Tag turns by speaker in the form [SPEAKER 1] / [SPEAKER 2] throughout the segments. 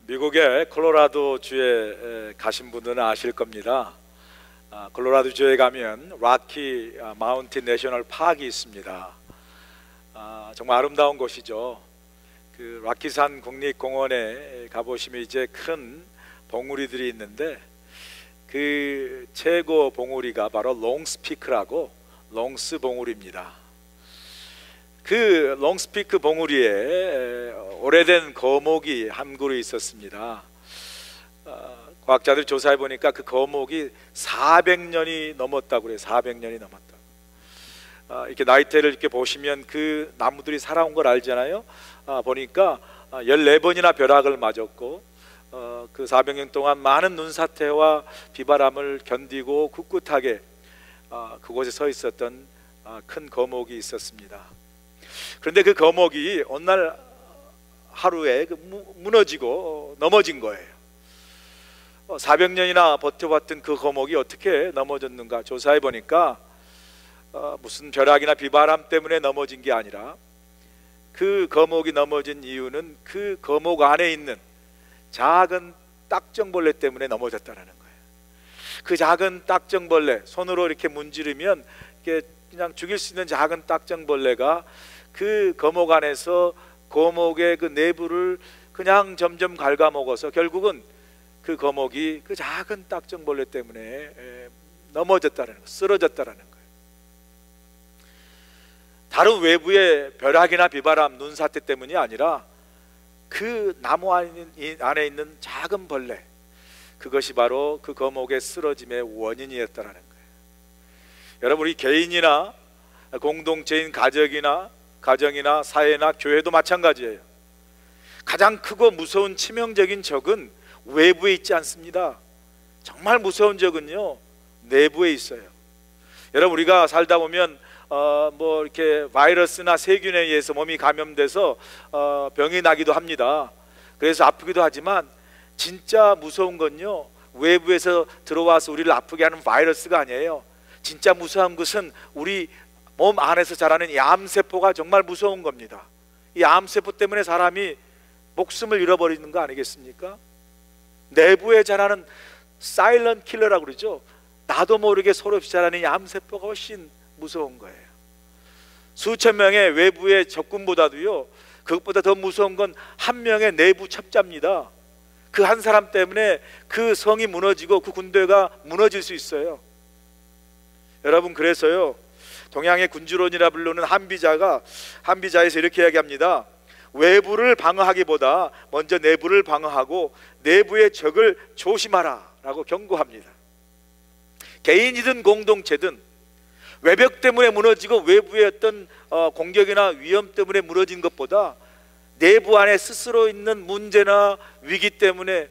[SPEAKER 1] 미국의 콜로라도 주에 가신 분들은 아실 겁니다. 콜로라도 주에 가면 락키 마운틴 내셔널 파크가 있습니다. 정말 아름다운 곳이죠. 그 락키산 국립공원에 가보시면 이제 큰 봉우리들이 있는데 그 최고 봉우리가 바로 롱스피크라고 롱스 봉우리입니다. 그 롱스피크 봉우리에 오래된 거목이 한 그루 있었습니다. 과학자들이 조사해 보니까 그 거목이 400년이 넘었다고 그래요. 400년이 넘었다. 이렇게 나이테를 이렇게 보시면 그 나무들이 살아온 걸 알잖아요. 보니까 14번이나 벼락을 맞았고 그 400년 동안 많은 눈사태와 비바람을 견디고 꿋꿋하게 그곳에 서 있었던 큰 거목이 있었습니다. 그런데 그 거목이 어느 날 하루에 무너지고 넘어진 거예요. 400년이나 버텨봤던 그 거목이 어떻게 넘어졌는가 조사해 보니까 무슨 벼락이나 비바람 때문에 넘어진 게 아니라 그 거목이 넘어진 이유는 그 거목 안에 있는 작은 딱정벌레 때문에 넘어졌다는 거예요. 그 작은 딱정벌레, 손으로 이렇게 문지르면 이렇게 그냥 죽일 수 있는 작은 딱정벌레가 그 거목 안에서 거목의 그 내부를 그냥 점점 갉아먹어서 결국은 그 거목이 그 작은 딱정벌레 때문에 넘어졌다는 거, 쓰러졌다는 거예요. 다른 외부의 벼락이나 비바람, 눈사태 때문이 아니라 그 나무 안에 있는 작은 벌레, 그것이 바로 그 거목의 쓰러짐의 원인이었다는 거예요. 여러분, 우리 개인이나 공동체인 가정이나 사회나 교회도 마찬가지예요. 가장 크고 무서운 치명적인 적은 외부에 있지 않습니다. 정말 무서운 적은요, 내부에 있어요. 여러분, 우리가 살다 보면 뭐 이렇게 바이러스나 세균에 의해서 몸이 감염돼서 병이 나기도 합니다. 그래서 아프기도 하지만 진짜 무서운 건요, 외부에서 들어와서 우리를 아프게 하는 바이러스가 아니에요. 진짜 무서운 것은 우리 몸 안에서 자라는 이 암세포가 정말 무서운 겁니다. 이 암세포 때문에 사람이 목숨을 잃어버리는 거 아니겠습니까? 내부에 자라는 사일런트 킬러라고 그러죠. 나도 모르게 서럽이 자라는 이 암세포가 훨씬 무서운 거예요. 수천 명의 외부의 적군보다도요, 그것보다 더 무서운 건 한 명의 내부 첩자입니다. 그 한 사람 때문에 그 성이 무너지고 그 군대가 무너질 수 있어요. 여러분, 그래서요, 동양의 군주론이라 부르는 한비자에서 이렇게 이야기합니다. 외부를 방어하기보다 먼저 내부를 방어하고 내부의 적을 조심하라 라고 경고합니다. 개인이든 공동체든 외벽 때문에 무너지고 외부의 어떤 공격이나 위험 때문에 무너진 것보다 내부 안에 스스로 있는 문제나 위기 때문에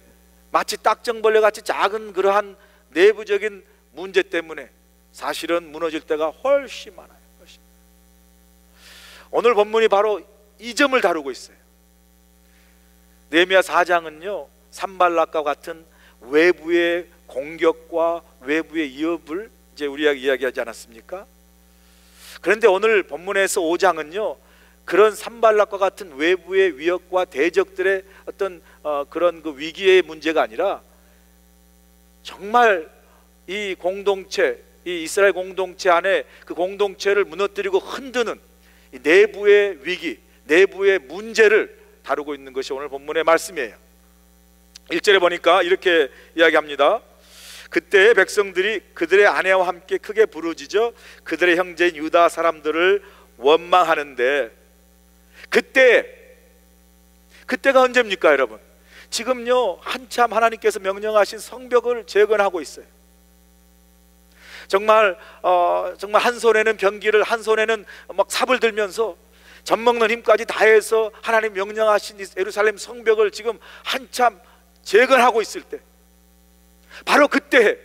[SPEAKER 1] 마치 딱정벌레 같이 작은 그러한 내부적인 문제 때문에 사실은 무너질 때가 훨씬 많아요. 훨씬. 오늘 본문이 바로 이 점을 다루고 있어요. 느헤미야 4장은요, 산발락과 같은 외부의 공격과 외부의 위협을 이제 우리가 이야기하지 않았습니까? 그런데 오늘 본문에서 5장은요, 그런 산발락과 같은 외부의 위협과 대적들의 어떤 그런 그 위기의 문제가 아니라 정말 이 공동체, 이 이스라엘 공동체 안에 그 공동체를 무너뜨리고 흔드는 이 내부의 위기, 내부의 문제를 다루고 있는 것이 오늘 본문의 말씀이에요. 1절에 보니까 이렇게 이야기합니다. 그때 백성들이 그들의 아내와 함께 크게 부르짖어 그들의 형제인 유다 사람들을 원망하는데, 그때가 언제입니까, 여러분? 지금요, 한참 하나님께서 명령하신 성벽을 재건하고 있어요. 정말 한 손에는 병기를, 한 손에는 막 삽을 들면서 젖먹는 힘까지 다해서 하나님 명령하신 예루살렘 성벽을 지금 한참 재건하고 있을 때, 바로 그때,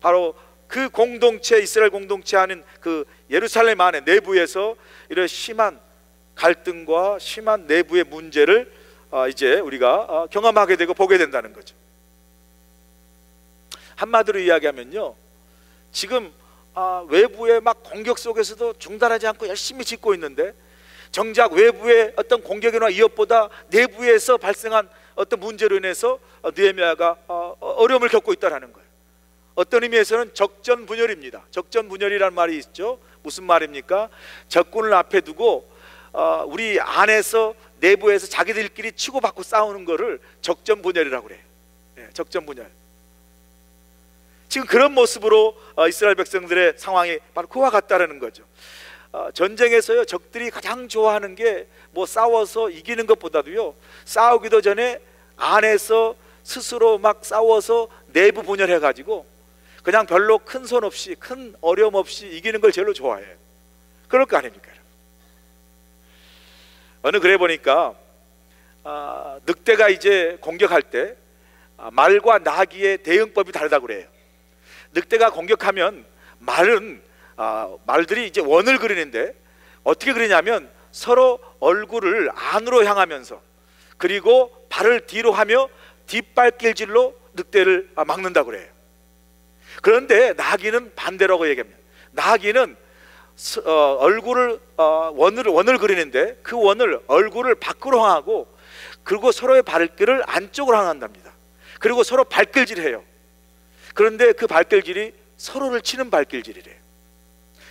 [SPEAKER 1] 바로 그 공동체, 이스라엘 공동체 안인 그 예루살렘 안에 내부에서 이런 심한 갈등과 심한 내부의 문제를 이제 우리가 경험하게 되고 보게 된다는 거죠. 한마디로 이야기하면요, 지금 외부의 막 공격 속에서도 중단하지 않고 열심히 짓고 있는데, 정작 외부의 어떤 공격이나 위협보다 내부에서 발생한 어떤 문제로 인해서 느헤미야가 어려움을 겪고 있다는 거예요. 어떤 의미에서는 적전분열입니다. 적전분열이라는 말이 있죠. 무슨 말입니까? 적군을 앞에 두고 우리 안에서 내부에서 자기들끼리 치고받고 싸우는 거를 적전분열이라고 그래요. 적전분열. 지금 그런 모습으로 이스라엘 백성들의 상황이 바로 그와 같다라는 거죠. 전쟁에서요, 적들이 가장 좋아하는 게 뭐 싸워서 이기는 것보다도요, 싸우기도 전에 안에서 스스로 막 싸워서 내부 분열해 가지고 그냥 별로 큰 손 없이, 큰 어려움 없이 이기는 걸 제일 좋아해요. 그럴 거 아닙니까? 어느 글에 보니까 늑대가 이제 공격할 때 말과 나귀의 대응법이 다르다고 그래요. 늑대가 공격하면 말들이 이제 원을 그리는데 어떻게 그리냐면 서로 얼굴을 안으로 향하면서 그리고 발을 뒤로 하며 뒷발길질로 늑대를 막는다고 그래요. 그런데 나귀는 반대라고 얘기합니다. 나귀는 얼굴을 원을 그리는데 그 원을 얼굴을 밖으로 향하고 그리고 서로의 발길을 안쪽으로 향한답니다. 그리고 서로 발길질해요. 그런데 그 발길질이 서로를 치는 발길질이래요.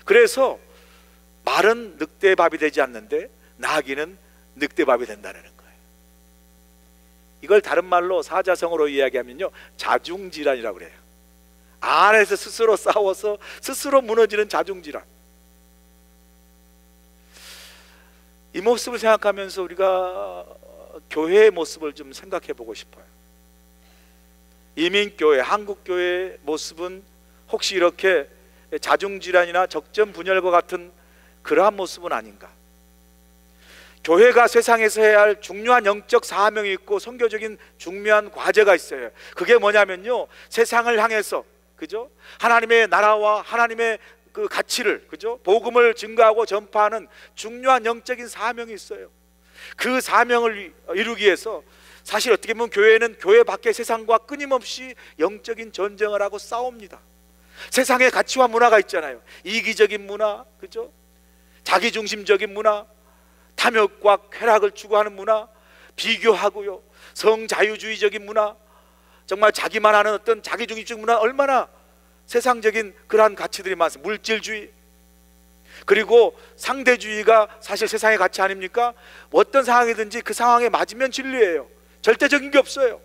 [SPEAKER 1] 그래서 말은 늑대밥이 되지 않는데 나귀는 늑대밥이 된다는 거예요. 이걸 다른 말로 사자성어로 이야기하면요, 자중질환이라고 그래요. 안에서 스스로 싸워서 스스로 무너지는 자중질환. 이 모습을 생각하면서 우리가 교회의 모습을 좀 생각해 보고 싶어요. 이민교회, 한국교회의 모습은 혹시 이렇게 자중질환이나 적전분열과 같은 그러한 모습은 아닌가? 교회가 세상에서 해야 할 중요한 영적 사명이 있고 선교적인 중요한 과제가 있어요. 그게 뭐냐면요, 세상을 향해서, 그죠? 하나님의 나라와 하나님의 그 가치를, 그죠? 복음을 증거하고 전파하는 중요한 영적인 사명이 있어요. 그 사명을 이루기 위해서 사실 어떻게 보면 교회는 교회 밖의 세상과 끊임없이 영적인 전쟁을 하고 싸웁니다. 세상에 가치와 문화가 있잖아요. 이기적인 문화, 그죠? 자기중심적인 문화, 탐욕과 쾌락을 추구하는 문화, 비교하고요, 성자유주의적인 문화, 정말 자기만 하는 어떤 자기중심적 문화, 얼마나 세상적인 그러한 가치들이 많습니다. 물질주의, 그리고 상대주의가 사실 세상의 가치 아닙니까? 어떤 상황이든지 그 상황에 맞으면 진리예요. 절대적인 게 없어요.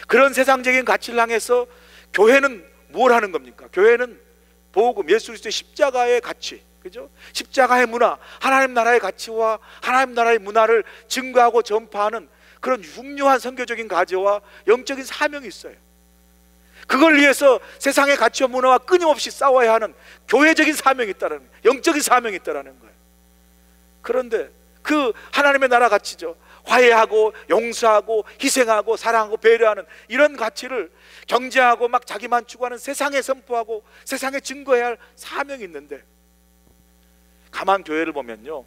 [SPEAKER 1] 그런 세상적인 가치를 향해서 교회는 뭘 하는 겁니까? 교회는 복음, 예수 그리스도의 십자가의 가치, 그죠? 십자가의 문화, 하나님 나라의 가치와 하나님 나라의 문화를 증거하고 전파하는 그런 흉흉한 선교적인 과제와 영적인 사명이 있어요. 그걸 위해서 세상의 가치와 문화와 끊임없이 싸워야 하는 교회적인 사명이 있다는 거예요. 영적인 사명이 있다는 거예요. 그런데 그 하나님의 나라 가치죠. 화해하고 용서하고 희생하고 사랑하고 배려하는 이런 가치를 경쟁하고 막 자기만 추구하는 세상에 선포하고 세상에 증거해야 할 사명이 있는데, 가만 교회를 보면요,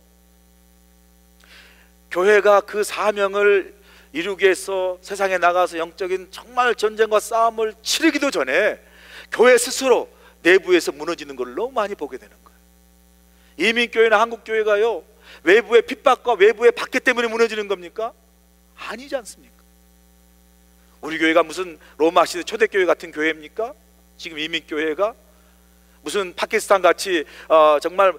[SPEAKER 1] 교회가 그 사명을 이루기 위해서 세상에 나가서 영적인 정말 전쟁과 싸움을 치르기도 전에 교회 스스로 내부에서 무너지는 걸 너무 많이 보게 되는 거예요. 이민교회나 한국교회가요, 외부의 핍박과 외부의 박해 때문에 무너지는 겁니까? 아니지 않습니까? 우리 교회가 무슨 로마 시대 초대교회 같은 교회입니까? 지금 이민교회가 무슨 파키스탄 같이 정말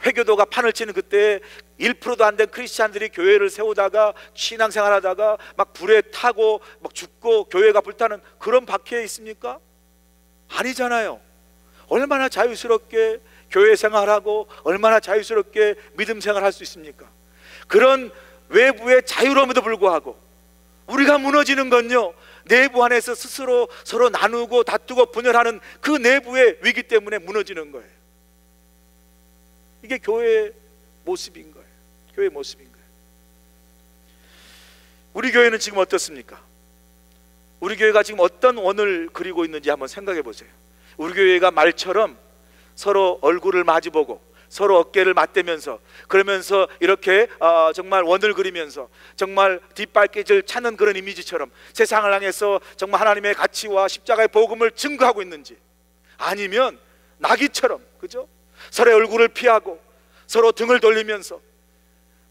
[SPEAKER 1] 회교도가 판을 치는 그때 1%도 안 된 크리스찬들이 교회를 세우다가 신앙생활하다가 막 불에 타고 막 죽고 교회가 불타는 그런 박해에 있습니까? 아니잖아요. 얼마나 자유스럽게 교회 생활하고 얼마나 자유스럽게 믿음 생활할 수 있습니까? 그런 외부의 자유로움에도 불구하고 우리가 무너지는 건요, 내부 안에서 스스로 서로 나누고 다투고 분열하는 그 내부의 위기 때문에 무너지는 거예요. 이게 교회의 모습인 거예요. 교회의 모습인 거예요. 우리 교회는 지금 어떻습니까? 우리 교회가 지금 어떤 원을 그리고 있는지 한번 생각해 보세요. 우리 교회가 말처럼 서로 얼굴을 마주보고 서로 어깨를 맞대면서 그러면서 이렇게 정말 원을 그리면서 정말 뒷발길을 찾는 그런 이미지처럼 세상을 향해서 정말 하나님의 가치와 십자가의 복음을 증거하고 있는지, 아니면 나귀처럼, 그죠? 서로의 얼굴을 피하고 서로 등을 돌리면서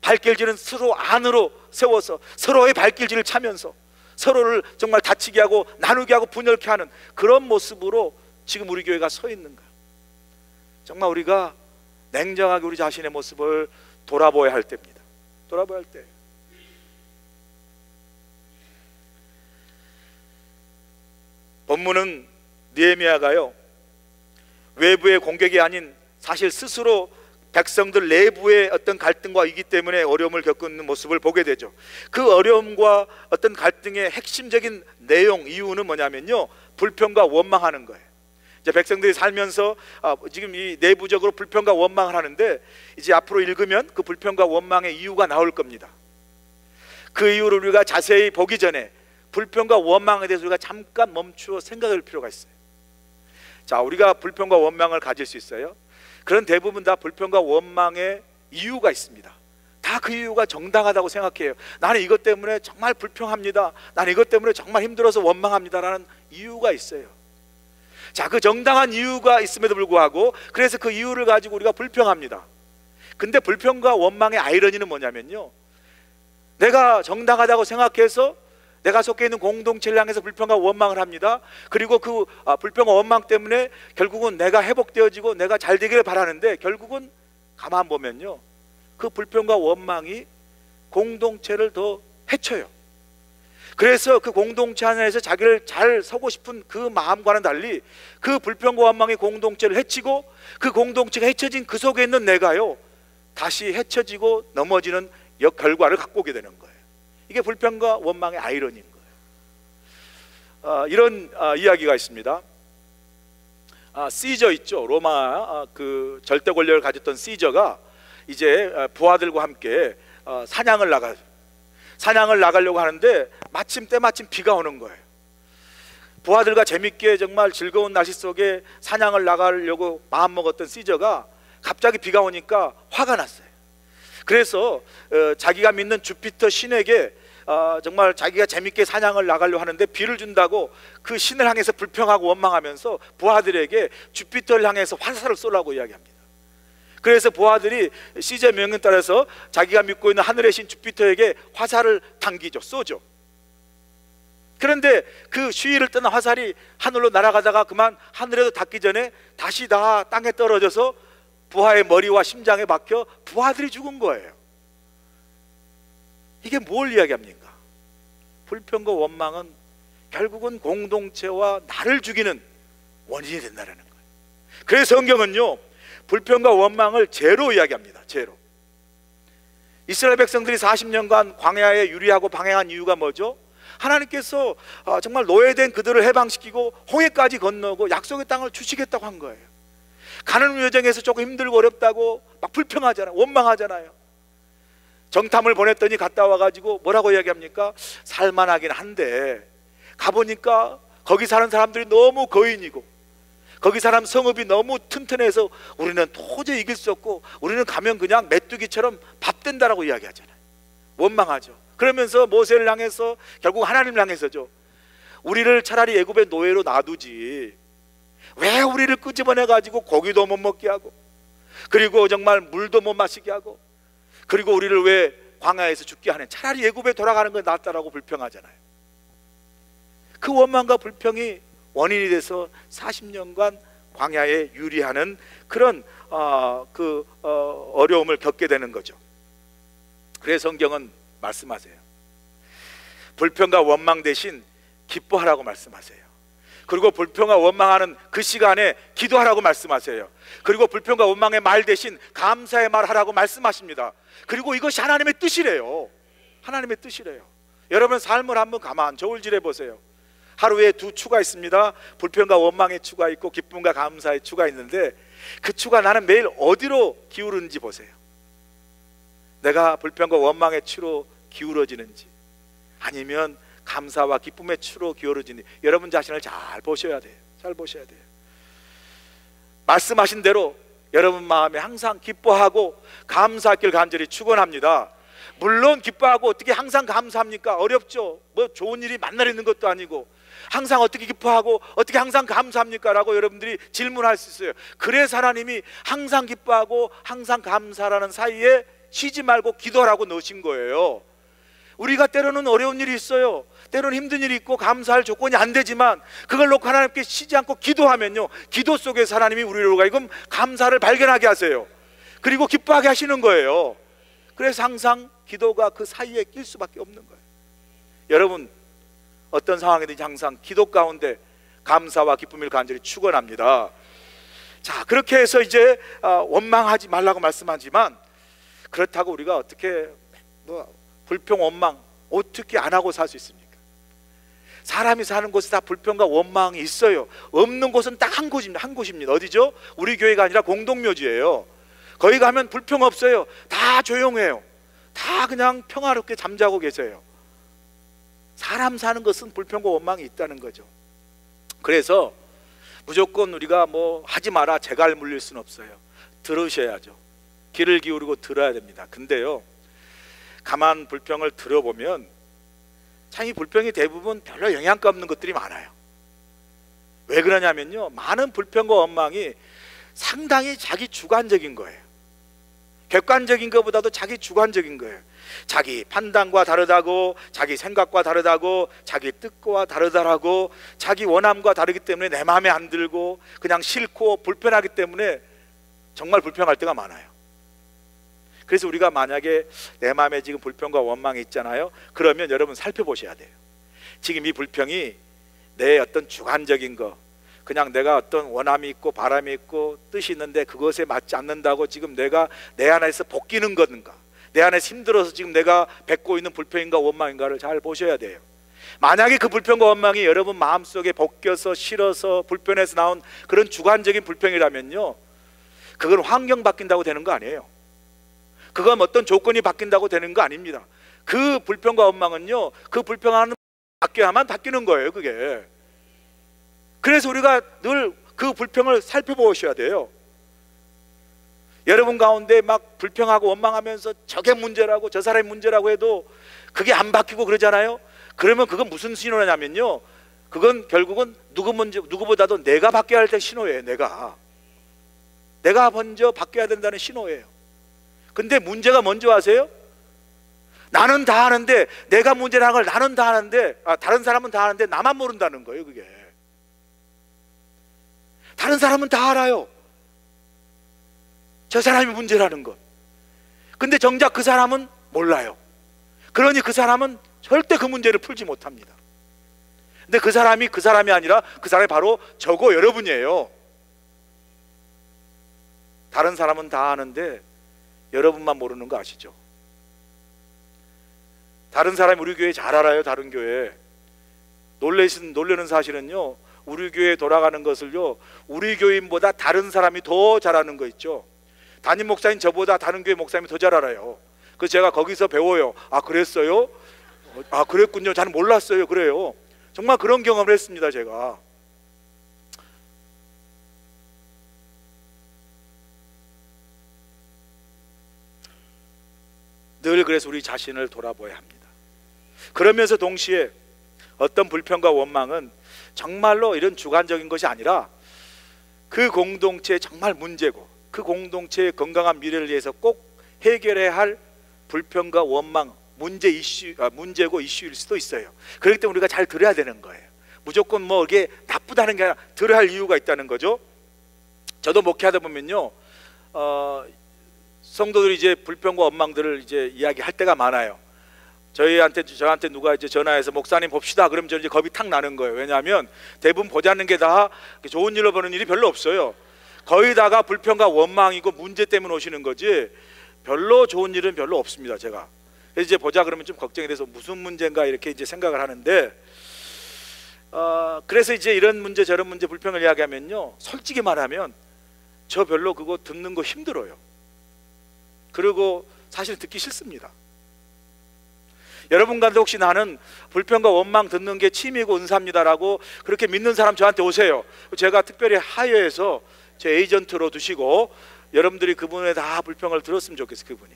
[SPEAKER 1] 발길질은 서로 안으로 세워서 서로의 발길질을 차면서 서로를 정말 다치게 하고 나누게 하고 분열케 하는 그런 모습으로 지금 우리 교회가 서 있는 거예요. 정말 우리가 냉정하게 우리 자신의 모습을 돌아보아야 할 때입니다. 돌아보아야 할 때. 본문은 느헤미야가요, 외부의 공격이 아닌 사실 스스로 백성들 내부의 어떤 갈등과 이기 때문에 어려움을 겪는 모습을 보게 되죠. 그 어려움과 어떤 갈등의 핵심적인 내용, 이유는 뭐냐면요, 불평과 원망하는 거예요. 이제 백성들이 살면서 지금 이 내부적으로 불평과 원망을 하는데, 이제 앞으로 읽으면 그 불평과 원망의 이유가 나올 겁니다. 그 이유를 우리가 자세히 보기 전에 불평과 원망에 대해서 우리가 잠깐 멈추어 생각할 필요가 있어요. 자, 우리가 불평과 원망을 가질 수 있어요. 그런 대부분 다 불평과 원망의 이유가 있습니다. 다 그 이유가 정당하다고 생각해요. 나는 이것 때문에 정말 불평합니다. 나는 이것 때문에 정말 힘들어서 원망합니다라는 이유가 있어요. 자, 그 정당한 이유가 있음에도 불구하고 그래서 그 이유를 가지고 우리가 불평합니다. 근데 불평과 원망의 아이러니는 뭐냐면요, 내가 정당하다고 생각해서 내가 속해 있는 공동체를 향해서 불평과 원망을 합니다. 그리고 그 불평과 원망 때문에 결국은 내가 회복되어지고 내가 잘 되기를 바라는데, 결국은 가만 보면요, 그 불평과 원망이 공동체를 더 해쳐요. 그래서 그 공동체 안에서 자기를 잘 서고 싶은 그 마음과는 달리 그 불평과 원망이 공동체를 해치고, 그 공동체가 해쳐진 그 속에 있는 내가요, 다시 해쳐지고 넘어지는 결과를 갖고 오게 되는 거예요. 이게 불평과 원망의 아이러니인 거예요. 이런 이야기가 있습니다. 시저 있죠. 로마 그 절대 권력을 가졌던 시저가 이제 부하들과 함께 사냥을 나가려고 하는데 때마침 비가 오는 거예요. 부하들과 재밌게 정말 즐거운 날씨 속에 사냥을 나가려고 마음먹었던 시저가 갑자기 비가 오니까 화가 났어요. 그래서 자기가 믿는 주피터 신에게 정말 자기가 재밌게 사냥을 나가려고 하는데 비를 준다고 그 신을 향해서 불평하고 원망하면서 부하들에게 주피터를 향해서 화살을 쏘라고 이야기합니다. 그래서 부하들이 시제 명령에 따라서 자기가 믿고 있는 하늘의 신 주피터에게 화살을 당기죠. 쏘죠. 그런데 그 시위를 떠난 화살이 하늘로 날아가다가 그만 하늘에도 닿기 전에 다시 다 땅에 떨어져서 부하의 머리와 심장에 박혀 부하들이 죽은 거예요. 이게 뭘 이야기합니까? 불평과 원망은 결국은 공동체와 나를 죽이는 원인이 된다는 거예요. 그래서 성경은요, 불평과 원망을 죄로 이야기합니다. 죄로. 이스라엘 백성들이 40년간 광야에 유리하고 방행한 이유가 뭐죠? 하나님께서 정말 노예된 그들을 해방시키고 홍해까지 건너고 약속의 땅을 주시겠다고 한 거예요. 가는 여정에서 조금 힘들고 어렵다고 막 불평하잖아요. 원망하잖아요. 정탐을 보냈더니 갔다 와가지고 뭐라고 이야기합니까? 살만하긴 한데 가보니까 거기 사는 사람들이 너무 거인이고 거기 사람 성읍이 너무 튼튼해서 우리는 도저히 이길 수 없고 우리는 가면 그냥 메뚜기처럼 밥 된다라고 이야기하잖아요. 원망하죠. 그러면서 모세를 향해서 결국 하나님을 향해서죠, 우리를 차라리 애굽의 노예로 놔두지 왜 우리를 끄집어내 가지고 고기도 못 먹게 하고 그리고 정말 물도 못 마시게 하고 그리고 우리를 왜 광야에서 죽게 하는, 차라리 애굽에 돌아가는 게 낫다라고 불평하잖아요. 그 원망과 불평이 원인이 돼서 40년간 광야에 유리하는 그런 어려움을 겪게 되는 거죠. 그래서 성경은 말씀하세요. 불평과 원망 대신 기뻐하라고 말씀하세요. 그리고 불평과 원망하는 그 시간에 기도하라고 말씀하세요. 그리고 불평과 원망의 말 대신 감사의 말 하라고 말씀하십니다. 그리고 이것이 하나님의 뜻이래요. 하나님의 뜻이래요. 여러분 삶을 한번 가만 저울질해 보세요. 하루에 두 추가 있습니다. 불평과 원망의 추가 있고 기쁨과 감사의 추가 있는데 그 추가 나는 매일 어디로 기울는지 보세요. 내가 불평과 원망의 추로 기울어지는지 아니면 감사와 기쁨의 추로 기울어지는지 여러분 자신을 잘 보셔야 돼요. 잘 보셔야 돼요. 말씀하신 대로 여러분 마음에 항상 기뻐하고 감사하길 간절히 축원합니다. 물론 기뻐하고 어떻게 항상 감사합니까? 어렵죠. 뭐 좋은 일이 만날 있는 것도 아니고 항상 어떻게 기뻐하고 어떻게 항상 감사합니까? 라고 여러분들이 질문할 수 있어요. 그래서 하나님이 항상 기뻐하고 항상 감사라는 사이에 쉬지 말고 기도하라고 넣으신 거예요. 우리가 때로는 어려운 일이 있어요. 때로는 힘든 일이 있고 감사할 조건이 안 되지만 그걸 놓고 하나님께 쉬지 않고 기도하면요, 기도 속에서 하나님이 우리로 하여금 감사를 발견하게 하세요. 그리고 기뻐하게 하시는 거예요. 그래서 항상 기도가 그 사이에 낄 수밖에 없는 거예요. 여러분, 어떤 상황이든지 항상 기도 가운데 감사와 기쁨을 간절히 축원합니다. 자, 그렇게 해서 이제 원망하지 말라고 말씀하지만, 그렇다고 우리가 어떻게 불평 원망 어떻게 안 하고 살 수 있습니까? 사람이 사는 곳에 다 불평과 원망이 있어요. 없는 곳은 딱 한 곳입니다. 어디죠? 우리 교회가 아니라 공동묘지예요. 거기 가면 불평 없어요. 다 조용해요. 다 그냥 평화롭게 잠자고 계세요. 사람 사는 것은 불평과 원망이 있다는 거죠. 그래서 무조건 우리가 뭐 하지 마라, 재갈 물릴 수는 없어요. 들으셔야죠. 귀를 기울이고 들어야 됩니다. 근데요, 가만 불평을 들어보면 참 이 불평이 대부분 별로 영향가 없는 것들이 많아요. 왜 그러냐면요, 많은 불평과 원망이 상당히 자기 주관적인 거예요. 객관적인 것보다도 자기 주관적인 거예요. 자기 판단과 다르다고, 자기 생각과 다르다고, 자기 뜻과 다르다라고, 자기 원함과 다르기 때문에 내 마음에 안 들고 그냥 싫고 불편하기 때문에 정말 불평할 때가 많아요. 그래서 우리가 만약에 내 마음에 지금 불평과 원망이 있잖아요. 그러면 여러분 살펴보셔야 돼요. 지금 이 불평이 내 어떤 주관적인 거, 그냥 내가 어떤 원함이 있고 바람이 있고 뜻이 있는데 그것에 맞지 않는다고 지금 내가 내 안에서 볶이는 건가, 내 안에서 힘들어서 지금 내가 뱉고 있는 불평인가 원망인가를 잘 보셔야 돼요. 만약에 그 불평과 원망이 여러분 마음속에 볶여서 싫어서 불편해서 나온 그런 주관적인 불평이라면요, 그건 환경 바뀐다고 되는 거 아니에요. 그건 어떤 조건이 바뀐다고 되는 거 아닙니다. 그 불평과 원망은요, 그 불평하는 바뀌어야만 바뀌는 거예요, 그게. 그래서 우리가 늘 그 불평을 살펴보셔야 돼요. 여러분 가운데 막 불평하고 원망하면서 저게 문제라고 저 사람이 문제라고 해도 그게 안 바뀌고 그러잖아요. 그러면 그건 무슨 신호냐면요, 그건 결국은 누구보다도 내가 바뀌어야 할 때 신호예요. 내가 먼저 바뀌어야 된다는 신호예요. 근데 문제가 뭔지 아세요? 나는 다 아는데, 내가 문제라는 걸 나는 다 아는데, 다른 사람은 다 아는데 나만 모른다는 거예요. 그게 다른 사람은 다 알아요, 저 사람이 문제라는 것. 근데 정작 그 사람은 몰라요. 그러니 그 사람은 절대 그 문제를 풀지 못합니다. 근데 그 사람이 아니라 그 사람이 바로 저고 여러분이에요. 다른 사람은 다 아는데 여러분만 모르는 거 아시죠? 다른 사람이 우리 교회 잘 알아요. 다른 교회 놀라는 사실은요, 우리 교회에 돌아가는 것을요, 우리 교인보다 다른 사람이 더 잘 아는 거 있죠. 담임 목사님 저보다 다른 교회 목사님이 더 잘 알아요. 그래서 제가 거기서 배워요. 아, 그랬어요? 아, 그랬군요. 저는 몰랐어요. 그래요. 정말 그런 경험을 했습니다. 제가 늘 그래서 우리 자신을 돌아봐야 합니다. 그러면서 동시에 어떤 불평과 원망은 정말로 이런 주관적인 것이 아니라 그 공동체의 정말 문제고, 그 공동체의 건강한 미래를 위해서 꼭 해결해야 할 불평과 원망, 문제고 이슈일 수도 있어요. 그렇기 때문에 우리가 잘 들어야 되는 거예요. 무조건 뭐 이게 나쁘다는 게 아니라 들어야 할 이유가 있다는 거죠. 저도 목회하다 보면요, 성도들이 이제 불평과 원망들을 이제 이야기할 때가 많아요. 저한테 누가 이제 전화해서 목사님 봅시다. 그러면 저 이제 겁이 탁 나는 거예요. 왜냐하면 대부분 보자는 게 다 좋은 일로 보는 일이 별로 없어요. 거의 다가 불평과 원망이고 문제 때문에 오시는 거지 별로 좋은 일은 별로 없습니다. 제가 그래서 이제 보자 그러면 좀 걱정이 돼서 무슨 문제인가 이렇게 이제 생각을 하는데, 그래서 이제 이런 문제 저런 문제 불평을 이야기하면요, 솔직히 말하면 저 별로 그거 듣는 거 힘들어요. 그리고 사실 듣기 싫습니다. 여러분과도 혹시 나는 불평과 원망 듣는 게 취미고 은사입니다라고 그렇게 믿는 사람 저한테 오세요. 제가 특별히 하여해서 제 에이전트로 두시고 여러분들이 그분의 다 불평을 들었으면 좋겠어요. 그분이.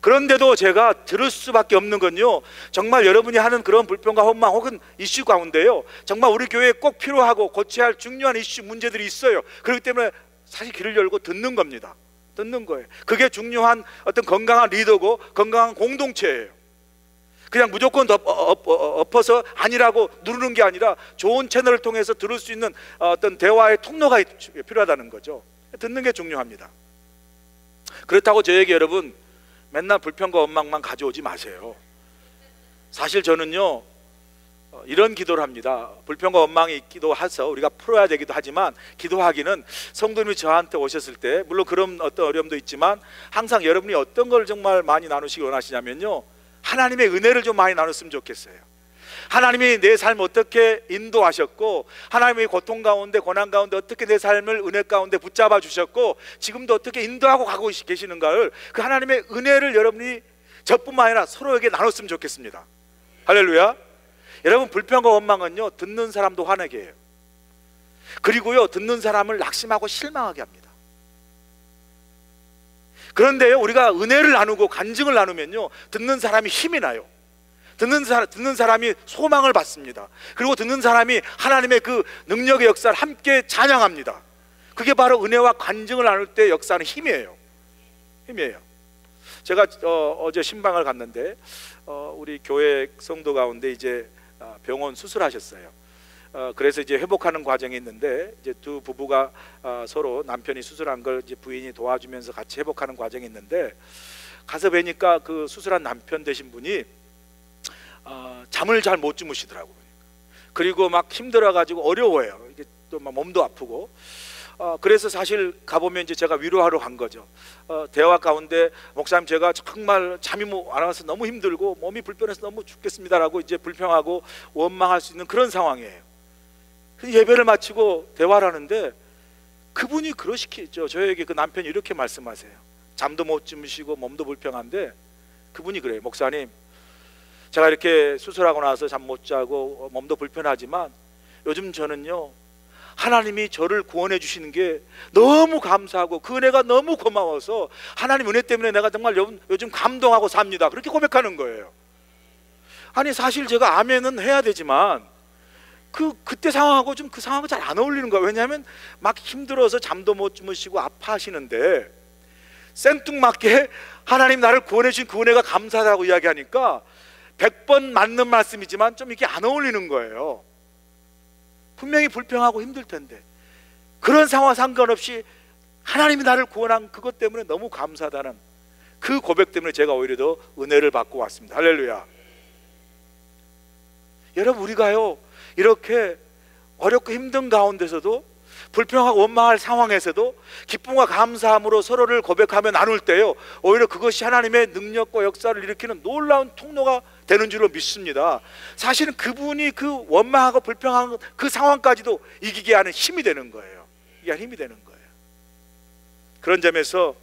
[SPEAKER 1] 그런데도 제가 들을 수밖에 없는 건요, 정말 여러분이 하는 그런 불평과 원망 혹은 이슈 가운데요, 정말 우리 교회에 꼭 필요하고 고쳐야 할 중요한 이슈 문제들이 있어요. 그렇기 때문에 사실 귀를 열고 듣는 겁니다. 듣는 거예요. 그게 중요한 어떤 건강한 리더고 건강한 공동체예요. 그냥 무조건 엎어서 아니라고 누르는 게 아니라 좋은 채널을 통해서 들을 수 있는 어떤 대화의 통로가 필요하다는 거죠. 듣는 게 중요합니다. 그렇다고 저에게 여러분 맨날 불평과 원망만 가져오지 마세요. 사실 저는요 이런 기도를 합니다. 불평과 원망이 있기도 해서 우리가 풀어야 되기도 하지만, 기도하기는 성도님이 저한테 오셨을 때 물론 그런 어떤 어려움도 있지만 항상 여러분이 어떤 걸 정말 많이 나누시기 원하시냐면요, 하나님의 은혜를 좀 많이 나눴으면 좋겠어요. 하나님이 내 삶 어떻게 인도하셨고, 하나님의 고통 가운데 고난 가운데 어떻게 내 삶을 은혜 가운데 붙잡아 주셨고, 지금도 어떻게 인도하고 가고 계시는가를, 그 하나님의 은혜를 여러분이 저뿐만 아니라 서로에게 나눴으면 좋겠습니다. 할렐루야. 여러분, 불평과 원망은요 듣는 사람도 화나게 해요. 그리고요 듣는 사람을 낙심하고 실망하게 합니다. 그런데요 우리가 은혜를 나누고 간증을 나누면요 듣는 사람이 힘이 나요. 듣는 사람이 소망을 받습니다. 그리고 듣는 사람이 하나님의 그 능력의 역사를 함께 찬양합니다. 그게 바로 은혜와 간증을 나눌 때 역사는 힘이에요. 힘이에요. 제가 어제 신방을 갔는데 우리 교회 성도 가운데 이제 병원 수술하셨어요. 그래서 이제 회복하는 과정이 있는데, 이제 두 부부가 서로 남편이 수술한 걸 이제 부인이 도와주면서 같이 회복하는 과정이 있는데, 가서 뵈니까 그 수술한 남편 되신 분이 잠을 잘 못 주무시더라고요. 그리고 막 힘들어가지고 어려워요. 이게 또 막 몸도 아프고. 그래서 사실 가보면 이제 제가 위로하러 간 거죠. 대화 가운데 목사님 제가 정말 잠이 안 와서 너무 힘들고 몸이 불편해서 너무 죽겠습니다라고 이제 불평하고 원망할 수 있는 그런 상황이에요. 예배를 마치고 대화를 하는데 그분이 그러시죠. 저에게 그 남편이 이렇게 말씀하세요. 잠도 못 주무시고 몸도 불평한데 그분이 그래요. 목사님, 제가 이렇게 수술하고 나서 잠 못 자고 몸도 불편하지만 요즘 저는요 하나님이 저를 구원해 주시는 게 너무 감사하고 그 은혜가 너무 고마워서 하나님 은혜 때문에 내가 정말 요즘 감동하고 삽니다. 그렇게 고백하는 거예요. 아니 사실 제가 아멘은 해야 되지만 그때 상황하고 좀 그 상황하고 잘 안 어울리는 거예요. 왜냐하면 막 힘들어서 잠도 못 주무시고 아파하시는데 생뚱맞게 하나님 나를 구원해 주신 그 은혜가 감사하다고 이야기하니까 100번 맞는 말씀이지만 좀 이게 안 어울리는 거예요. 분명히 불평하고 힘들 텐데 그런 상황 상관없이 하나님이 나를 구원한 그것 때문에 너무 감사하다는 그 고백 때문에 제가 오히려 더 은혜를 받고 왔습니다. 할렐루야. 여러분, 우리가요 이렇게 어렵고 힘든 가운데서도 불평하고 원망할 상황에서도 기쁨과 감사함으로 서로를 고백하며 나눌 때요 오히려 그것이 하나님의 능력과 역사를 일으키는 놀라운 통로가 되는 줄로 믿습니다. 사실은 그분이 그 원망하고 불평하는 그 상황까지도 이기게 하는 힘이 되는 거예요. 이게 힘이 되는 거예요. 그런 점에서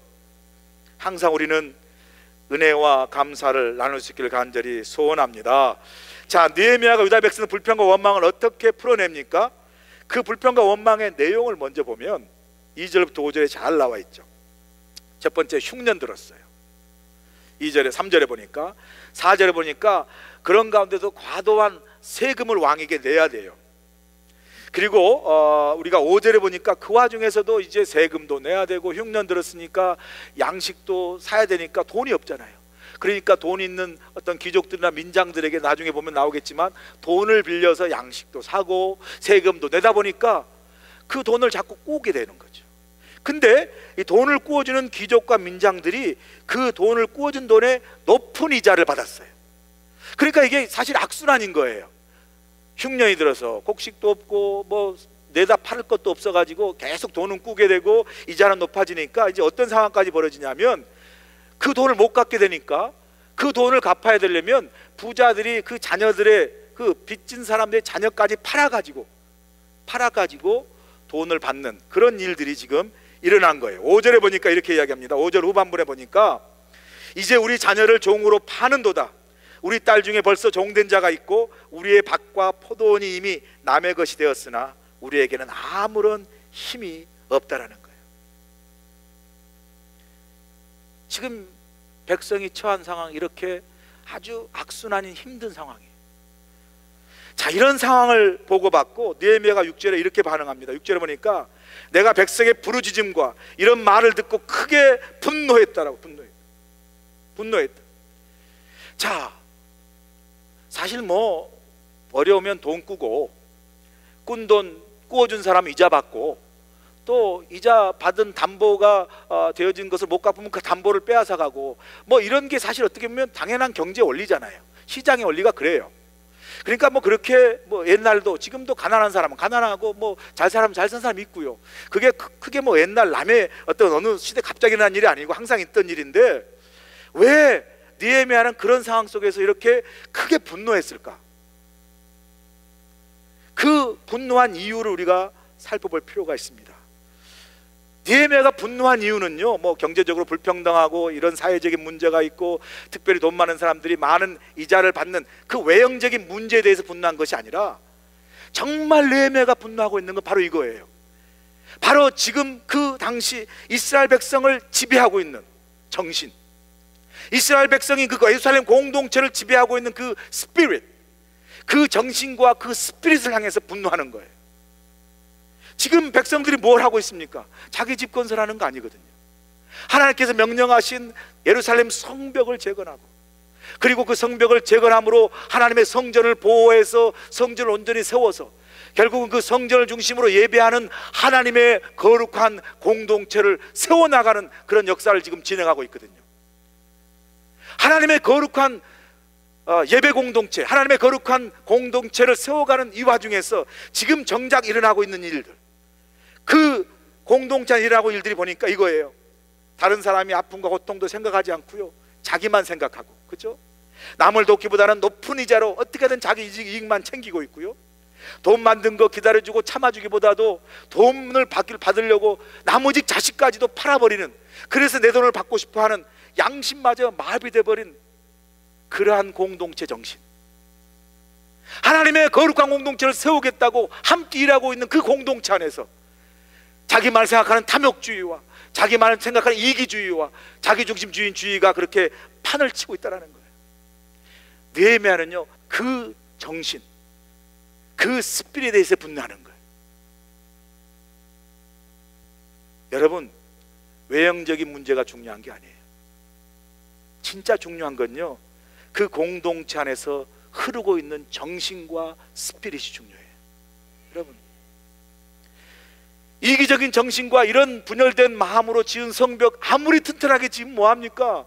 [SPEAKER 1] 항상 우리는 은혜와 감사를 나눌 수 있기를 간절히 소원합니다. 자, 느헤미야가 유다 백성의 불평과 원망을 어떻게 풀어냅니까? 그 불평과 원망의 내용을 먼저 보면 2절부터 5절에 잘 나와 있죠. 첫 번째, 흉년 들었어요. 2절에 3절에 보니까, 4절에 보니까 그런 가운데도 과도한 세금을 왕에게 내야 돼요. 그리고 우리가 5절에 보니까 그 와중에서도 이제 세금도 내야 되고 흉년 들었으니까 양식도 사야 되니까 돈이 없잖아요. 그러니까 돈 있는 어떤 귀족들이나 민장들에게 나중에 보면 나오겠지만 돈을 빌려서 양식도 사고 세금도 내다 보니까 그 돈을 자꾸 꾸게 되는 거죠. 근데 이 돈을 꾸어주는 귀족과 민장들이 그 돈을 꾸어준 돈에 높은 이자를 받았어요. 그러니까 이게 사실 악순환인 거예요. 흉년이 들어서 곡식도 없고 뭐 내다 팔을 것도 없어가지고 계속 돈은 꾸게 되고 이자는 높아지니까 이제 어떤 상황까지 벌어지냐면 그 돈을 못 갚게 되니까 그 돈을 갚아야 되려면 부자들이 그 자녀들의 그 빚진 사람들의 자녀까지 팔아가지고 돈을 받는 그런 일들이 지금 일어난 거예요. 5절에 보니까 이렇게 이야기합니다. 5절 후반부에 보니까 이제 우리 자녀를 종으로 파는도다. 우리 딸 중에 벌써 종된 자가 있고 우리의 밭과 포도원이 이미 남의 것이 되었으나 우리에게는 아무런 힘이 없다라는 거예요. 지금 백성이 처한 상황, 이렇게 아주 악순환인 힘든 상황이에요. 자, 이런 상황을 보고받고 느헤미야가 6절에 이렇게 반응합니다. 6절에 보니까 내가 백성의 부르짖음과 이런 말을 듣고 크게 분노했다라고. 분노했다. 자, 사실 뭐 어려우면 돈 꾸고, 꾼 돈 꾸어준 사람 이자 받고, 또 이자 받은 담보가 되어진 것을 못 갚으면 그 담보를 빼앗아 가고, 뭐 이런 게 사실 어떻게 보면 당연한 경제 원리잖아요. 시장의 원리가 그래요. 그러니까 뭐 그렇게 뭐 옛날도 지금도 가난한 사람은 가난하고 뭐 잘 사람 잘 산 사람이 있고요. 그게 크게 뭐 옛날 남의 어떤 어느 시대 갑자기 난 일이 아니고 항상 있던 일인데, 왜 느헤미야는 그런 상황 속에서 이렇게 크게 분노했을까? 그 분노한 이유를 우리가 살펴볼 필요가 있습니다. 느헤미야가 분노한 이유는요, 뭐 경제적으로 불평등하고 이런 사회적인 문제가 있고 특별히 돈 많은 사람들이 많은 이자를 받는 그 외형적인 문제에 대해서 분노한 것이 아니라, 정말 느헤미야가 분노하고 있는 건 바로 이거예요. 바로 지금 그 당시 이스라엘 백성을 지배하고 있는 정신, 이스라엘 백성이 그 예루살렘 공동체를 지배하고 있는 그 스피릿, 그 정신과 그 스피릿을 향해서 분노하는 거예요. 지금 백성들이 뭘 하고 있습니까? 자기 집 건설하는 거 아니거든요. 하나님께서 명령하신 예루살렘 성벽을 재건하고, 그리고 그 성벽을 재건함으로 하나님의 성전을 보호해서 성전을 온전히 세워서 결국은 그 성전을 중심으로 예배하는 하나님의 거룩한 공동체를 세워나가는 그런 역사를 지금 진행하고 있거든요. 하나님의 거룩한 예배 공동체, 하나님의 거룩한 공동체를 세워가는 이 와중에서 지금 정작 일어나고 있는 일들, 그 공동체에 일어나고 일들이 보니까 이거예요. 다른 사람이 아픔과 고통도 생각하지 않고요, 자기만 생각하고, 그렇죠? 남을 돕기보다는 높은 이자로 어떻게든 자기 이익만 챙기고 있고요, 돈 만든 거 기다려주고 참아주기보다도 돈을 받으려고 나머지 자식까지도 팔아버리는, 그래서 내 돈을 받고 싶어하는 양심마저 마비돼버린 그러한 공동체 정신, 하나님의 거룩한 공동체를 세우겠다고 함께 일하고 있는 그 공동체 안에서 자기만 생각하는 탐욕주의와 자기만 생각하는 이기주의와 자기중심주의가 그렇게 판을 치고 있다는 거예요. 느헤미야는요, 그 정신, 그 스피릿에 대해서 분노하는 거예요. 여러분, 외형적인 문제가 중요한 게 아니에요. 진짜 중요한 건요, 그 공동체 안에서 흐르고 있는 정신과 스피릿이 중요해요. 여러분, 이기적인 정신과 이런 분열된 마음으로 지은 성벽 아무리 튼튼하게 지으면 뭐합니까?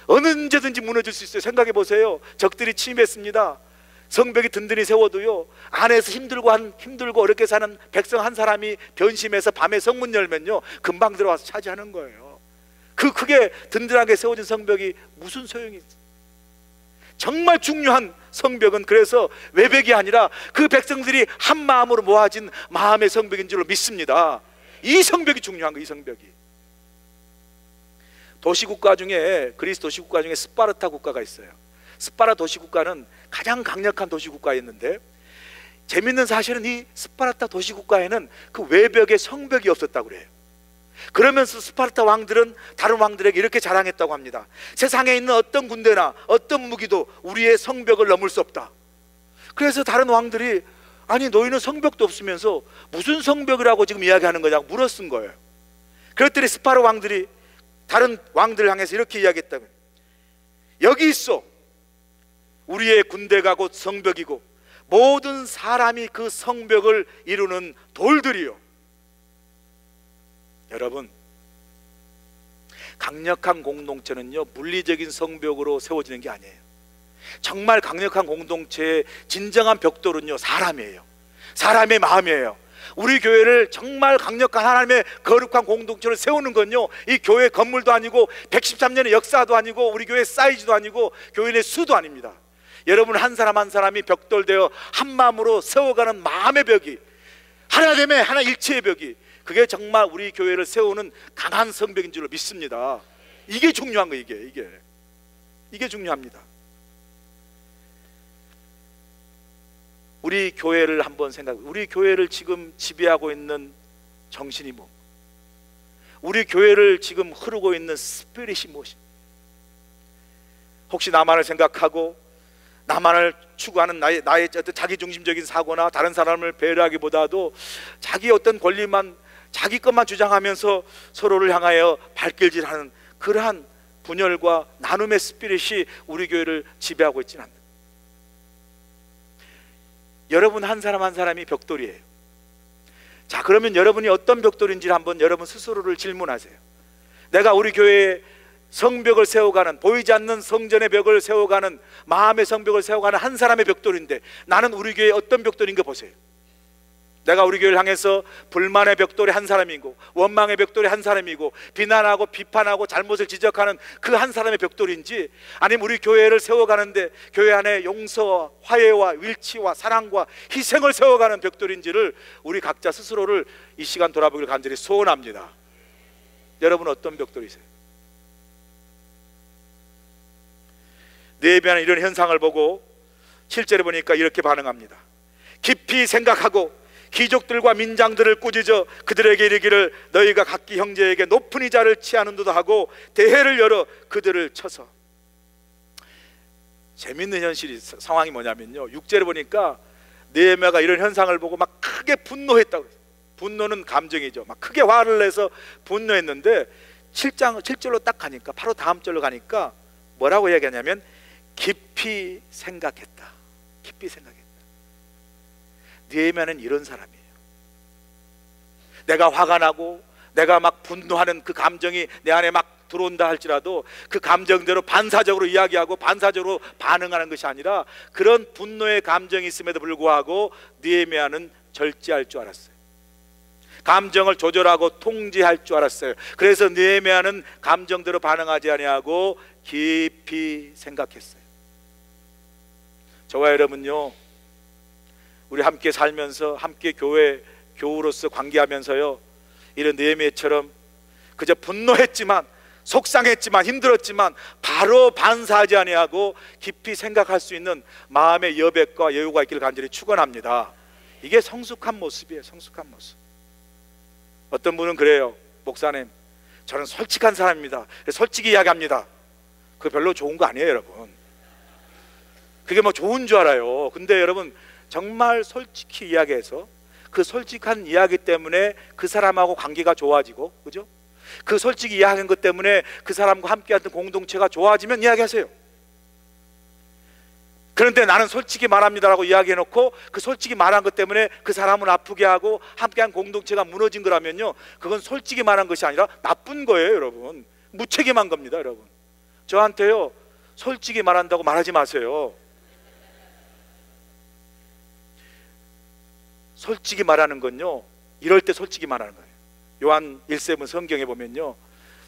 [SPEAKER 1] 언제든지 무너질 수 있어요. 생각해 보세요. 적들이 침입했습니다. 성벽이 든든히 세워도요, 안에서 힘들고 어렵게 사는 백성 한 사람이 변심해서 밤에 성문 열면요, 금방 들어와서 차지하는 거예요. 그 크게 든든하게 세워진 성벽이 무슨 소용이 있어요? 정말 중요한 성벽은 그래서 외벽이 아니라 그 백성들이 한 마음으로 모아진 마음의 성벽인 줄로 믿습니다. 이 성벽이 중요한 거예요. 이 성벽이. 도시국가 중에, 그리스 도시국가 중에 스파르타 국가가 있어요. 스파르타 도시국가는 가장 강력한 도시국가였는데, 재밌는 사실은 이 스파르타 도시국가에는 그 외벽에 성벽이 없었다고 그래요. 그러면서 스파르타 왕들은 다른 왕들에게 이렇게 자랑했다고 합니다. 세상에 있는 어떤 군대나 어떤 무기도 우리의 성벽을 넘을 수 없다. 그래서 다른 왕들이, 아니 너희는 성벽도 없으면서 무슨 성벽이라고 지금 이야기하는 거냐고 물었은 거예요. 그랬더니 스파르타 왕들이 다른 왕들을 향해서 이렇게 이야기했다고, 여기 있어, 우리의 군대가 곧 성벽이고 모든 사람이 그 성벽을 이루는 돌들이요. 여러분, 강력한 공동체는요, 물리적인 성벽으로 세워지는 게 아니에요. 정말 강력한 공동체의 진정한 벽돌은요, 사람이에요. 사람의 마음이에요. 우리 교회를 정말 강력한 하나님의 거룩한 공동체를 세우는 건요, 이 교회 건물도 아니고 113년의 역사도 아니고 우리 교회 사이즈도 아니고 교인의 수도 아닙니다. 여러분 한 사람 한 사람이 벽돌되어 한 마음으로 세워가는 마음의 벽이, 하나됨의 하나 일체의 벽이, 그게 정말 우리 교회를 세우는 강한 성벽인 줄로 믿습니다. 이게 중요한 거예요. 이게 중요합니다. 우리 교회를 한번 우리 교회를 지금 지배하고 있는 정신이 뭐, 우리 교회를 지금 흐르고 있는 스피릿이 무엇이, 혹시 나만을 생각하고 나만을 추구하는 나의 어떤 자기중심적인 사고나 다른 사람을 배려하기보다도 자기 어떤 권리만, 자기 것만 주장하면서 서로를 향하여 발길질하는 그러한 분열과 나눔의 스피릿이 우리 교회를 지배하고 있지는 않습니다. 여러분 한 사람 한 사람이 벽돌이에요. 자, 그러면 여러분이 어떤 벽돌인지를 한번 여러분 스스로를 질문하세요. 내가 우리 교회에 성벽을 세워가는, 보이지 않는 성전의 벽을 세워가는, 마음의 성벽을 세워가는 한 사람의 벽돌인데, 나는 우리 교회에 어떤 벽돌인가 보세요. 내가 우리 교회를 향해서 불만의 벽돌이 한 사람이고, 원망의 벽돌이 한 사람이고, 비난하고 비판하고 잘못을 지적하는 그 한 사람의 벽돌인지, 아니면 우리 교회를 세워가는데 교회 안에 용서와 화해와 일치와 사랑과 희생을 세워가는 벽돌인지를 우리 각자 스스로를 이 시간 돌아보기를 간절히 소원합니다. 여러분 어떤 벽돌이세요? 느헤미야는 이런 현상을 보고 7절에 보니까 이렇게 반응합니다. 깊이 생각하고 귀족들과 민장들을 꾸짖어 그들에게 이르기를 너희가 각기 형제에게 높은 이자를 취하는도다 하고 대회를 열어 그들을 쳐서. 재밌는 현실이 상황이 뭐냐면요, 6절에 보니까 느헤미야가 이런 현상을 보고 막 크게 분노했다고. 분노는 감정이죠. 막 크게 화를 내서 분노했는데 7절로 딱 가니까, 바로 다음 절로 가니까 뭐라고 이야기하냐면 깊이 생각했다. 깊이 생각했다. 느헤미야는 이런 사람이에요. 내가 화가 나고 내가 막 분노하는 그 감정이 내 안에 막 들어온다 할지라도 그 감정대로 반사적으로 이야기하고 반사적으로 반응하는 것이 아니라, 그런 분노의 감정이 있음에도 불구하고 느헤미야는 절제할 줄 알았어요. 감정을 조절하고 통제할 줄 알았어요. 그래서 느헤미야는 감정대로 반응하지 아니하고 깊이 생각했어요. 저와 여러분요, 우리 함께 살면서 함께 교우로서 관계하면서요, 이런 느헤미야처럼 그저 분노했지만, 속상했지만, 힘들었지만 바로 반사하지 아니하고 깊이 생각할 수 있는 마음의 여백과 여유가 있기를 간절히 축원합니다. 이게 성숙한 모습이에요. 성숙한 모습. 어떤 분은 그래요. 목사님, 저는 솔직한 사람입니다. 솔직히 이야기합니다. 그거 별로 좋은 거 아니에요, 여러분. 그게 뭐 좋은 줄 알아요. 근데 여러분, 정말 솔직히 이야기해서 그 솔직한 이야기 때문에 그 사람하고 관계가 좋아지고, 그죠? 그 솔직히 이야기한 것 때문에 그 사람과 함께하는 공동체가 좋아지면 이야기하세요. 그런데 나는 솔직히 말합니다라고 이야기해놓고 그 솔직히 말한 것 때문에 그 사람을 아프게 하고 함께한 공동체가 무너진 거라면요, 그건 솔직히 말한 것이 아니라 나쁜 거예요, 여러분. 무책임한 겁니다, 여러분. 저한테요, 솔직히 말한다고 말하지 마세요. 솔직히 말하는 건요, 이럴 때 솔직히 말하는 거예요. 요한 1세문 성경에 보면요,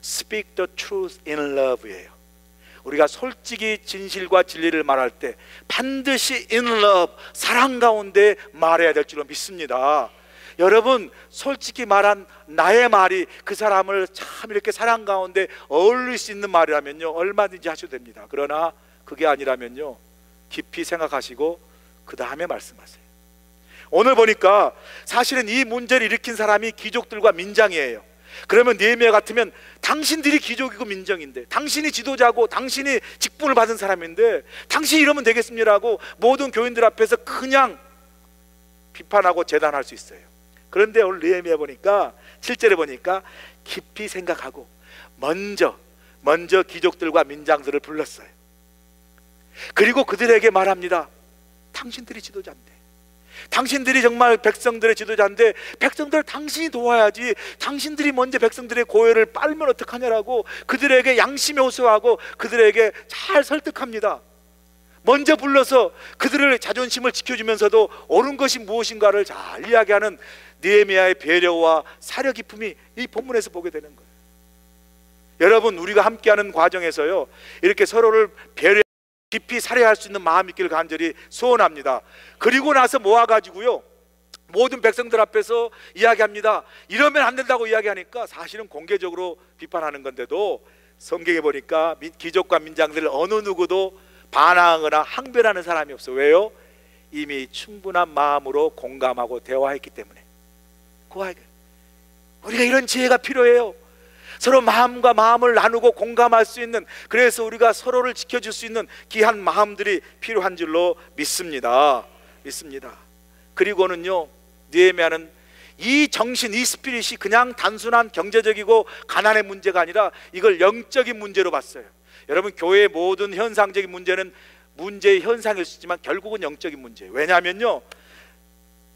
[SPEAKER 1] Speak the truth in love예요. 우리가 솔직히 진실과 진리를 말할 때 반드시 in love, 사랑 가운데 말해야 될 줄로 믿습니다. 여러분, 솔직히 말한 나의 말이 그 사람을 참 이렇게 사랑 가운데 어울릴 수 있는 말이라면요, 얼마든지 하셔도 됩니다. 그러나 그게 아니라면요, 깊이 생각하시고 그 다음에 말씀하세요. 오늘 보니까 사실은 이 문제를 일으킨 사람이 귀족들과 민장이에요. 그러면 느헤미야 같으면 당신들이 귀족이고 민정인데, 당신이 지도자고 당신이 직분을 받은 사람인데 당신이 이러면 되겠습니다라고 모든 교인들 앞에서 그냥 비판하고 재단할 수 있어요. 그런데 오늘 느헤미야 보니까 7절에 보니까 깊이 생각하고 먼저 귀족들과 민장들을 불렀어요. 그리고 그들에게 말합니다. 당신들이 지도자인데, 당신들이 정말 백성들의 지도자인데 백성들을 당신이 도와야지, 당신들이 먼저 백성들의 고열을 빨면 어떡하냐라고 그들에게 양심에 호소하고 그들에게 잘 설득합니다. 먼저 불러서 그들의 자존심을 지켜주면서도 옳은 것이 무엇인가를 잘 이야기하는 느헤미야의 배려와 사려 깊음이 이 본문에서 보게 되는 거예요. 여러분, 우리가 함께하는 과정에서요, 이렇게 서로를 배려 깊이 살해할 수 있는 마음이 있기를 간절히 소원합니다. 그리고 나서 모아가지고요, 모든 백성들 앞에서 이야기합니다. 이러면 안 된다고 이야기하니까 사실은 공개적으로 비판하는 건데도 성경에 보니까 귀족과 민장들 어느 누구도 반항하거나 항변하는 사람이 없어요. 왜요? 이미 충분한 마음으로 공감하고 대화했기 때문에. 우리가 이런 지혜가 필요해요. 서로 마음과 마음을 나누고 공감할 수 있는, 그래서 우리가 서로를 지켜줄 수 있는 귀한 마음들이 필요한 줄로 믿습니다. 그리고는요, 느헤미야는 이 정신, 이 스피릿이 그냥 단순한 경제적이고 가난의 문제가 아니라 이걸 영적인 문제로 봤어요. 여러분, 교회의 모든 현상적인 문제는 문제의 현상일 수 있지만 결국은 영적인 문제예요. 왜냐하면요,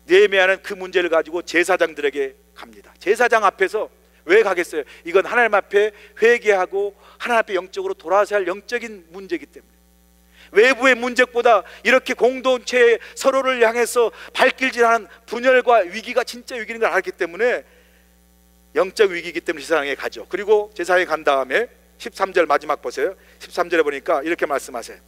[SPEAKER 1] 느헤미야는 그 문제를 가지고 제사장들에게 갑니다. 제사장 앞에서 왜 가겠어요? 이건 하나님 앞에 회개하고 하나님 앞에 영적으로 돌아서야 할 영적인 문제이기 때문에, 외부의 문제보다 이렇게 공동체에 서로를 향해서 발길질하는 분열과 위기가 진짜 위기인 걸 알기 때문에 영적 위기이기 때문에 제사장에 가죠. 그리고 제사장에 간 다음에 13절 마지막 보세요. 13절에 보니까 이렇게 말씀하세요.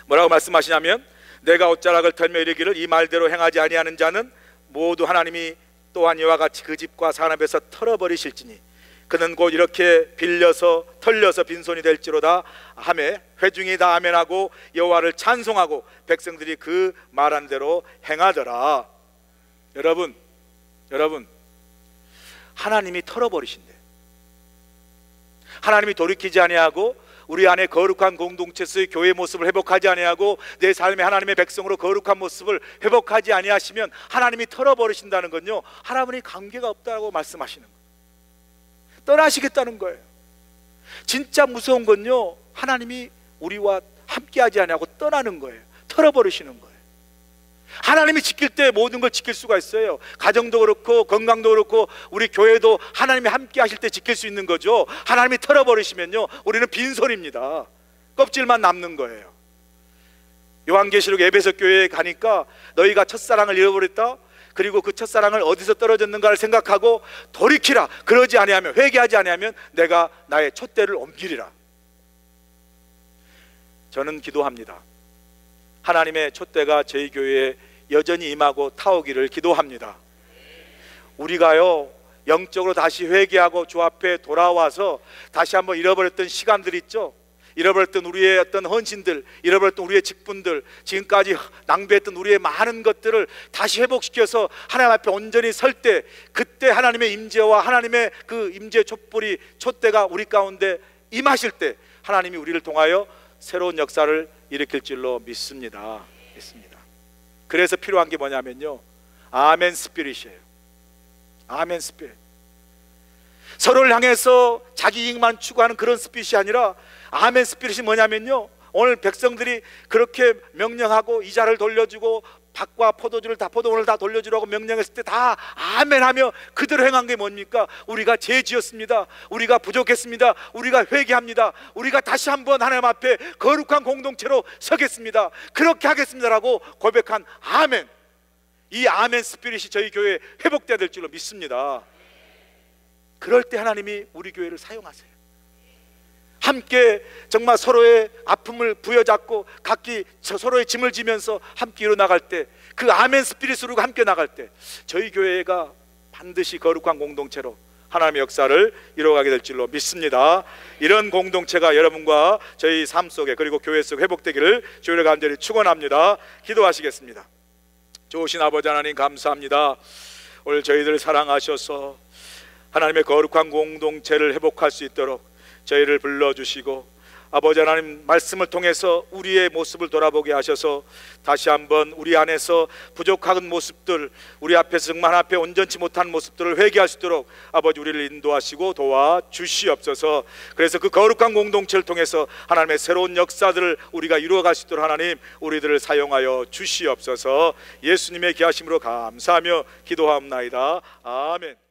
[SPEAKER 1] 뭐라고 말씀하시냐면, 내가 옷자락을 털며 이르기를 이 말대로 행하지 아니하는 자는 모두 하나님이 또한 이와 같이 그 집과 산 앞에서 털어버리실지니 그는 곧 이렇게 빌려서 털려서 빈손이 될지로다 하매 회중이 다 아멘하고 여호와를 찬송하고 백성들이 그 말한 대로 행하더라. 여러분 하나님이 털어버리신대. 하나님이 돌이키지 아니하고 우리 안에 거룩한 공동체에서의 교회 모습을 회복하지 아니하고 내 삶에 하나님의 백성으로 거룩한 모습을 회복하지 아니하시면 하나님이 털어버리신다는 건요, 하나님이 관계가 없다고 말씀하시는 거예요. 떠나시겠다는 거예요. 진짜 무서운 건요, 하나님이 우리와 함께하지 아니하고 떠나는 거예요. 털어버리시는 거예요. 하나님이 지킬 때 모든 걸 지킬 수가 있어요. 가정도 그렇고 건강도 그렇고 우리 교회도 하나님이 함께 하실 때 지킬 수 있는 거죠. 하나님이 털어버리시면요, 우리는 빈손입니다. 껍질만 남는 거예요. 요한계시록 에베소 교회에 가니까 너희가 첫사랑을 잃어버렸다, 그리고 그 첫사랑을 어디서 떨어졌는가를 생각하고 돌이키라. 그러지 아니하면, 회개하지 아니하면 내가 나의 촛대를 옮기리라. 저는 기도합니다. 하나님의 촛대가 저희 교회에 여전히 임하고 타오기를 기도합니다. 우리가요, 영적으로 다시 회개하고 주 앞에 돌아와서 다시 한번 잃어버렸던 시간들 있죠. 잃어버렸던 우리의 어떤 헌신들, 잃어버렸던 우리의 직분들, 지금까지 낭비했던 우리의 많은 것들을 다시 회복시켜서 하나님 앞에 온전히 설 때, 그때 하나님의 임재와 하나님의 그 임재 촛불이, 촛대가 우리 가운데 임하실 때 하나님이 우리를 통하여 새로운 역사를 일으킬 줄로 믿습니다. 그래서 필요한 게 뭐냐면요, 아멘 스피릿이에요. 아멘 스피릿. 서로를 향해서 자기 이익만 추구하는 그런 스피릿이 아니라 아멘 스피릿이 뭐냐면요, 오늘 백성들이 그렇게 명령하고 이자를 돌려주고 밭과 포도주를 다, 포도원을 다 돌려주라고 명령했을 때 다 아멘하며 그대로 행한 게 뭡니까? 우리가 죄 지었습니다. 우리가 부족했습니다. 우리가 회개합니다. 우리가 다시 한번 하나님 앞에 거룩한 공동체로 서겠습니다. 그렇게 하겠습니다라고 고백한 아멘. 이 아멘 스피릿이 저희 교회에 회복돼야 될 줄로 믿습니다. 그럴 때 하나님이 우리 교회를 사용하세요. 함께 정말 서로의 아픔을 부여잡고 각기 서로의 짐을 지면서 함께 일어나갈 때, 그 아멘 스피릿으로 함께 나갈 때 저희 교회가 반드시 거룩한 공동체로 하나님의 역사를 이루어가게 될 줄로 믿습니다. 이런 공동체가 여러분과 저희 삶 속에, 그리고 교회 속에 회복되기를 주를 간절히 축원합니다. 기도하시겠습니다. 좋으신 아버지 하나님, 감사합니다. 오늘 저희들 사랑하셔서 하나님의 거룩한 공동체를 회복할 수 있도록 저희를 불러주시고, 아버지 하나님 말씀을 통해서 우리의 모습을 돌아보게 하셔서 다시 한번 우리 안에서 부족한 모습들, 우리 앞에서 정말 하나님 앞에 온전치 못한 모습들을 회개할 수 있도록 아버지 우리를 인도하시고 도와주시옵소서. 그래서 그 거룩한 공동체를 통해서 하나님의 새로운 역사들을 우리가 이루어갈 수 있도록 하나님 우리들을 사용하여 주시옵소서. 예수님의 귀하심으로 감사하며 기도하옵나이다. 아멘.